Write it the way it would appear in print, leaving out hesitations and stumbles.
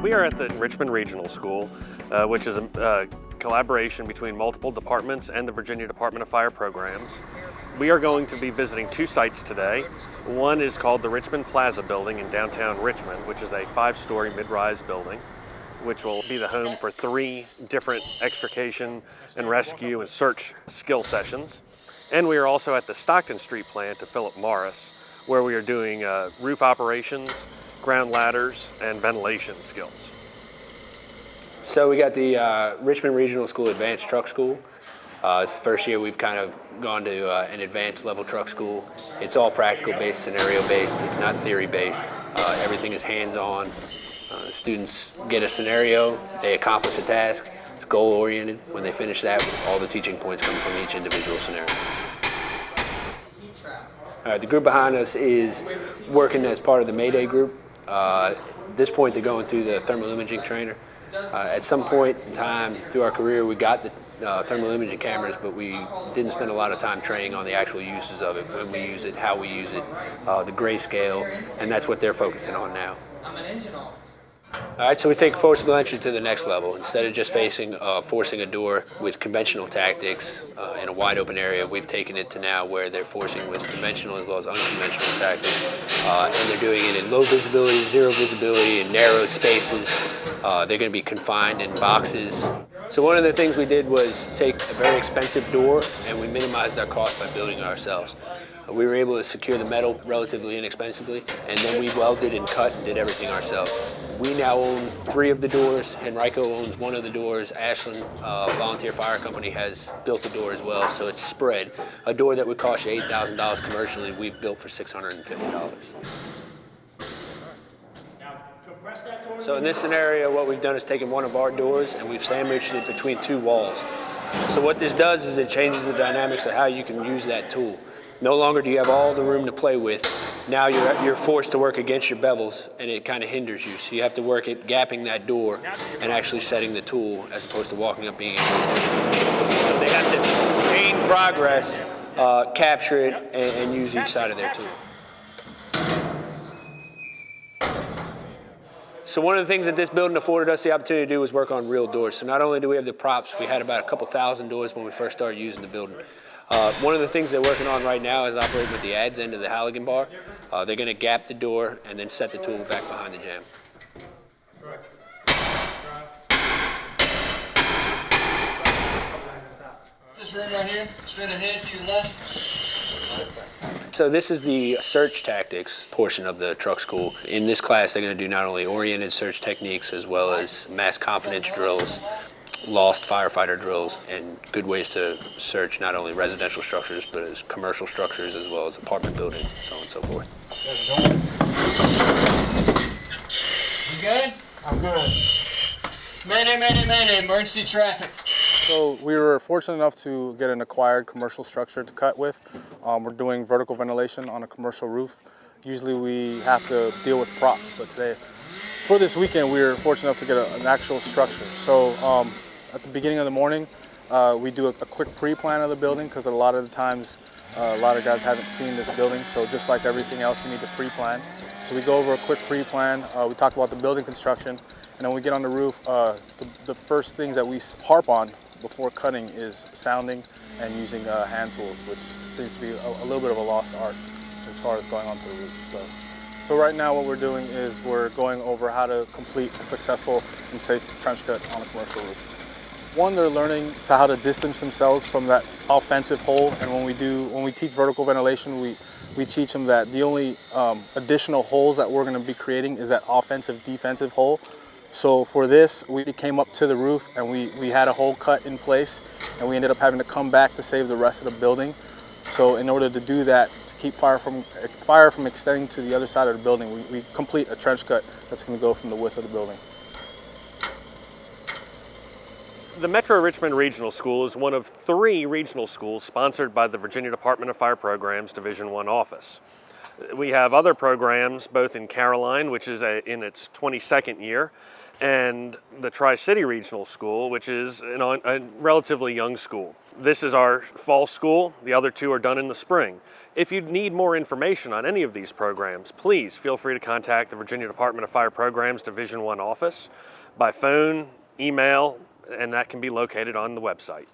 We are at the Richmond Regional School, which is a collaboration between multiple departments and the Virginia Department of Fire Programs. We are going to be visiting two sites today. One is called the Richmond Plaza building in downtown Richmond, which is a 5-story mid-rise building, which will be the home for 3 different extrication and rescue and search skill sessions. And we are also at the Stockton Street plant of Philip Morris, where we are doing roof operations, ground ladders, and ventilation skills. So we got the Richmond Regional School Advanced Truck School. It's the first year we've kind of gone to an advanced level truck school. It's all practical based, scenario based. It's not theory based. Everything is hands-on. Students get a scenario, they accomplish a task. It's goal oriented. When they finish that, all the teaching points come from each individual scenario. The group behind us is working as part of the Mayday group. At this point, they're going through the thermal imaging trainer. At some point in time through our career, we got the thermal imaging cameras, but we didn't spend a lot of time training on the actual uses of it, when we use it, how we use it, the grayscale, and that's what they're focusing on now. I'm an engine officer. All right, so we take forcible entry to the next level. Instead of just forcing a door with conventional tactics in a wide open area, we've taken it to now where they're forcing with conventional as well as unconventional tactics. And they're doing it in low visibility, zero visibility, in narrowed spaces. They're going to be confined in boxes. So one of the things we did was take a very expensive door and we minimized our cost by building it ourselves. We were able to secure the metal relatively inexpensively, and then we welded and cut and did everything ourselves. We now own 3 of the doors. Henrico owns 1 of the doors. Ashland Volunteer Fire Company has built the door as well, so it's spread. A door that would cost you $8,000 commercially, we've built for $650. So in this scenario, what we've done is taken one of our doors and we've sandwiched it between 2 walls. So what this does is it changes the dynamics of how you can use that tool. No longer do you have all the room to play with. Now you're forced to work against your bevels, and it kind of hinders you. So you have to work at gapping that door and actually setting the tool as opposed to walking up being able to do it. So they have to gain progress, capture it, and use each side of their tool. So one of the things that this building afforded us the opportunity to do was work on real doors. So not only do we have the props, we had about a couple thousand doors when we first started using the building. One of the things they're working on right now is operating with the adz end of the Halligan bar. They're going to gap the door and then set the tool back behind the jamb. Just right here, straight ahead to your left. So this is the search tactics portion of the truck school. In this class, they're going to do not only oriented search techniques as well as mass confidence drills, lost firefighter drills, and good ways to search not only residential structures but as commercial structures as well as apartment buildings, so on and so forth. You good? I'm good. Mayday, emergency traffic. So we were fortunate enough to get an acquired commercial structure to cut with. We're doing vertical ventilation on a commercial roof. Usually we have to deal with props, but today, for this weekend, we were fortunate enough to get an actual structure. So at the beginning of the morning, we do a quick pre-plan of the building because a lot of the times, a lot of guys haven't seen this building. So just like everything else, we need to pre-plan. So we go over a quick pre-plan. We talk about the building construction, and then when we get on the roof, the first things that we harp on before cutting is sounding and using hand tools, which seems to be a little bit of a lost art as far as going onto the roof. So right now what we're doing is we're going over how to complete a successful and safe trench cut on a commercial roof. One, they're learning how to distance themselves from that offensive hole, and when we teach vertical ventilation, we teach them that the only additional holes that we're going to be creating is that offensive defensive hole. So for this, we came up to the roof and we had a hole cut in place, and we ended up having to come back to save the rest of the building. So in order to do that, to keep fire from extending to the other side of the building, we complete a trench cut that's going to go from the width of the building. The Metro Richmond Regional School is one of 3 regional schools sponsored by the Virginia Department of Fire Programs Division I office. We have other programs both in Caroline, which is in its 22nd year, and the Tri-City Regional School, which is a relatively young school. This is our fall school. The other two are done in the spring. If you need more information on any of these programs, please feel free to contact the Virginia Department of Fire Programs Division I office by phone, email, and that can be located on the website.